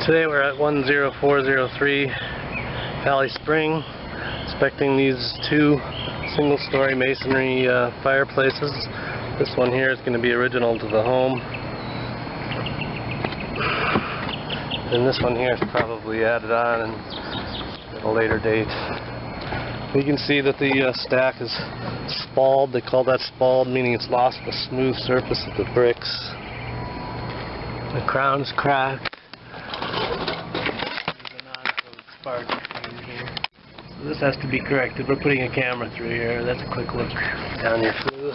Today we're at 10403 Valley Spring, inspecting these two single-story masonry fireplaces. This one here is going to be original to the home, and this one here is probably added on at a later date. You can see that the stack is spalled. They call that spalled, meaning it's lost the smooth surface of the bricks. The crown is cracked. So this has to be corrected. We're putting a camera through here. That's a quick look down your flue.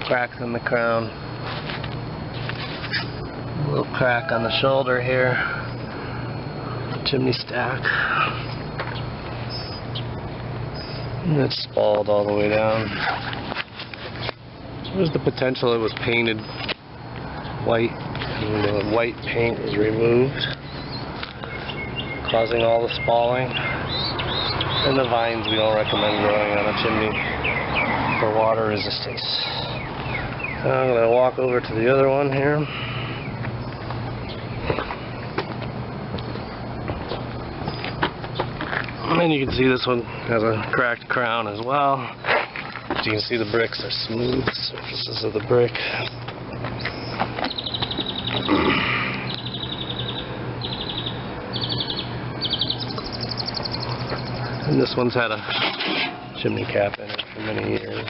Cracks in the crown. A little crack on the shoulder here. Chimney stack. And it's spalled all the way down. There's the potential it was painted white, and the white paint was removed, causing all the spalling. And the vines we don't recommend growing on a chimney for water resistance. So I'm going to walk over to the other one here. And then you can see this one has a cracked crown as well. As you can see, the bricks are smooth surfaces of the brick. And this one's had a chimney cap in it for many years.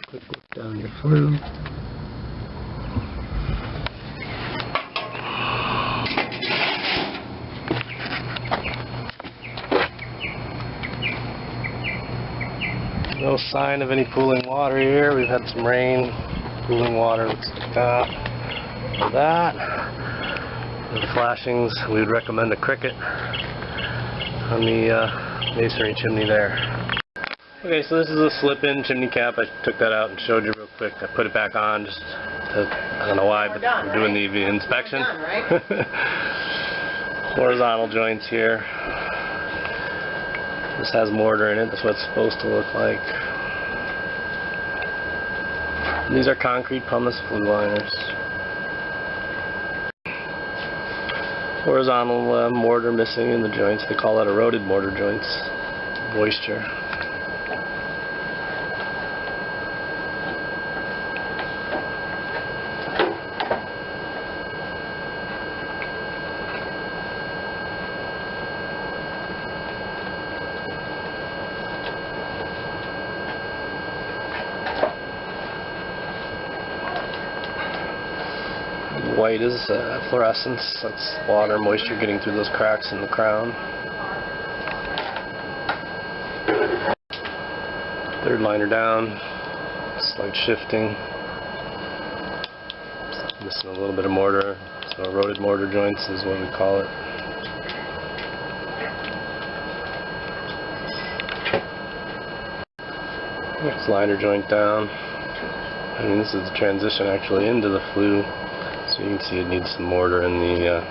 Quick look down your flue. No sign of any pooling water here. We've had some rain. Pooling water looks like that. For that. The flashings, we would recommend a cricket on the masonry chimney there. Okay, so this is a slip-in chimney cap. I took that out and showed you real quick. I put it back on just to, I don't know why, but we're doing the inspection. Done, right? Horizontal joints here. This has mortar in it. That's what it's supposed to look like. And these are concrete pumice flue liners. Horizontal mortar missing in the joints. They call that eroded mortar joints. Moisture. White is fluorescence. That's water, moisture getting through those cracks in the crown. Third liner down, slight shifting. Missing a little bit of mortar, so eroded mortar joints is what we call it. Next liner joint down. I mean, this is the transition actually into the flue. So you can see it needs some mortar in the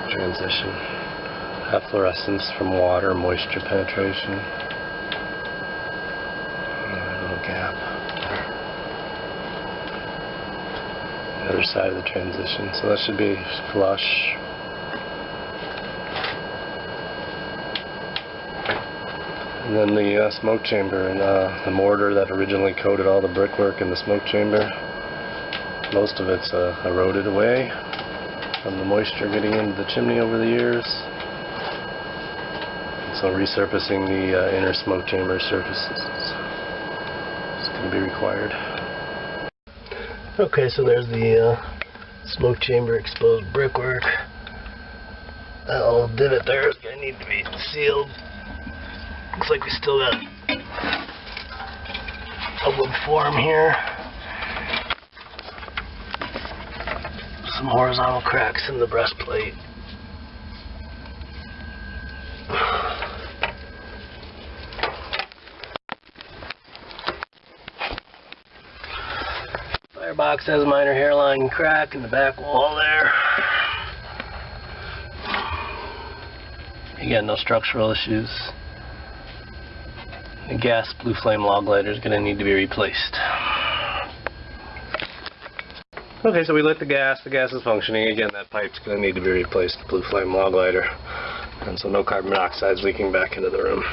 transition. Efflorescence from water, moisture penetration. A little gap. The other side of the transition. So that should be flush. And then the smoke chamber and the mortar that originally coated all the brickwork in the smoke chamber. Most of it's eroded away from the moisture getting into the chimney over the years. So resurfacing the inner smoke chamber surfaces is going to be required. Okay, so there's the smoke chamber exposed brickwork. That little divot there is going to need to be sealed. Looks like we still got a wood form here. Some horizontal cracks in the breastplate. Firebox has a minor hairline crack in the back wall there. Again, no structural issues. The gas blue flame log lighter is going to need to be replaced. Okay, so we lit the gas is functioning. Again, that pipe's going to need to be replaced, the Blue Flame log lighter. And so no carbon monoxide is leaking back into the room.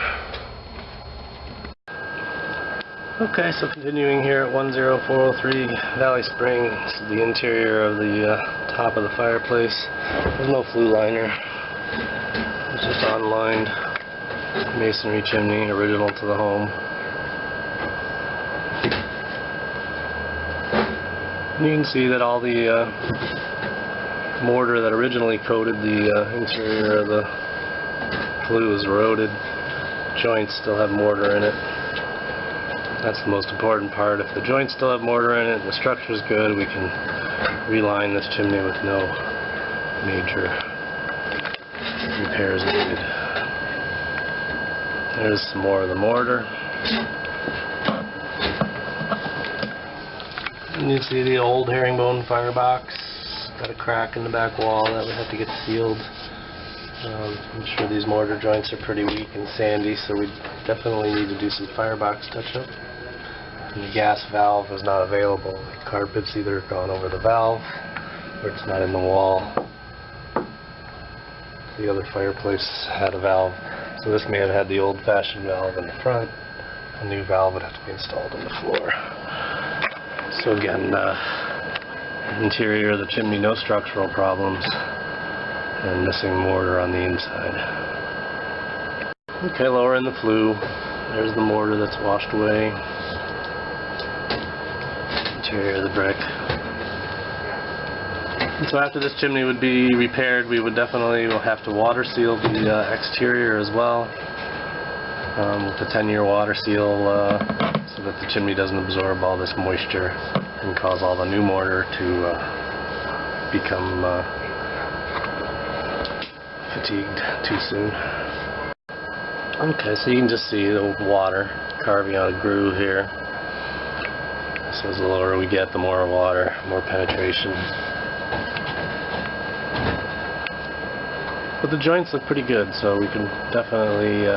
Okay, so continuing here at 10403 Valley Spring. This is the interior of the top of the fireplace. There's no flue liner. It's just unlined masonry chimney, original to the home. And you can see that all the mortar that originally coated the interior of the flue is eroded. Joints still have mortar in it. That's the most important part. If the joints still have mortar in it and the structure's good, we can reline this chimney with no major repairs needed. There's some more of the mortar. And you see the old herringbone firebox. Got a crack in the back wall that would have to get sealed. I'm sure these mortar joints are pretty weak and sandy, so we definitely need to do some firebox touch-up. And the gas valve is not available. The carpet's either gone over the valve or it's not in the wall. The other fireplace had a valve, so this may have had the old-fashioned valve in the front. A new valve would have to be installed in the floor. So again, interior of the chimney, no structural problems, and missing mortar on the inside. Okay, lowering the flue. There's the mortar that's washed away. Interior of the brick. And so after this chimney would be repaired, we would definitely have to water seal the exterior as well, with a 10-year water seal, so that the chimney doesn't absorb all this moisture and cause all the new mortar to become fatigued too soon. Okay, so you can just see the water carving out a groove here. So as the lower we get, the more water, more penetration. But the joints look pretty good, so we can definitely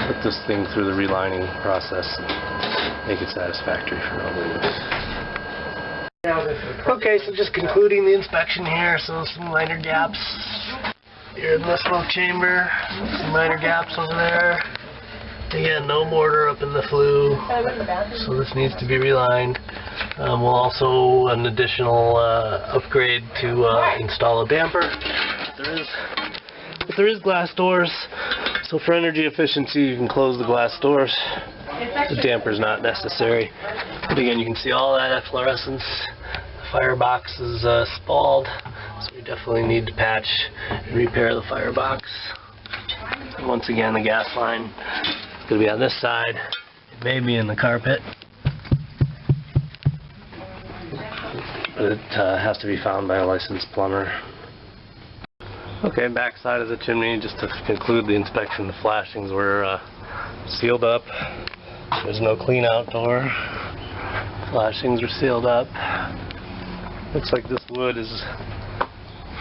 put this thing through the relining process and make it satisfactory for normal use. Okay, so just concluding the inspection here, so some minor gaps here in the smoke chamber, some minor gaps over there. Again, no mortar up in the flue, so this needs to be relined. We'll also an additional upgrade to install a damper. But there is glass doors, so for energy efficiency you can close the glass doors. The damper is not necessary. But again, you can see all that efflorescence. The firebox is spalled, so we definitely need to patch and repair the firebox. And once again, the gas line is going to be on this side. It may be in the carpet, but it has to be found by a licensed plumber. Okay, back side of the chimney, just to conclude the inspection, the flashings were sealed up. There's no clean out door. Flashings are sealed up. Looks like this wood is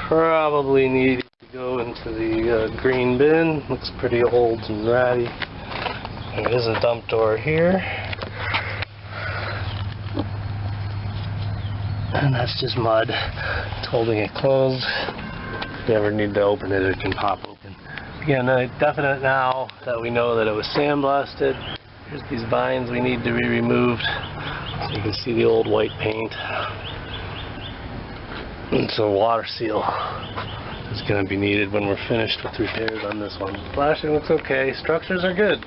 probably needing to go into the green bin. Looks pretty old and ratty. There is a dump door here. And that's just mud. It's holding it closed. If you ever need to open it, it can pop open. Again, definite now that we know that it was sandblasted. Here's these vines we need to be removed. So you can see the old white paint. And so water seal is going to be needed when we're finished with repairs on this one. Flashing looks okay. Structures are good.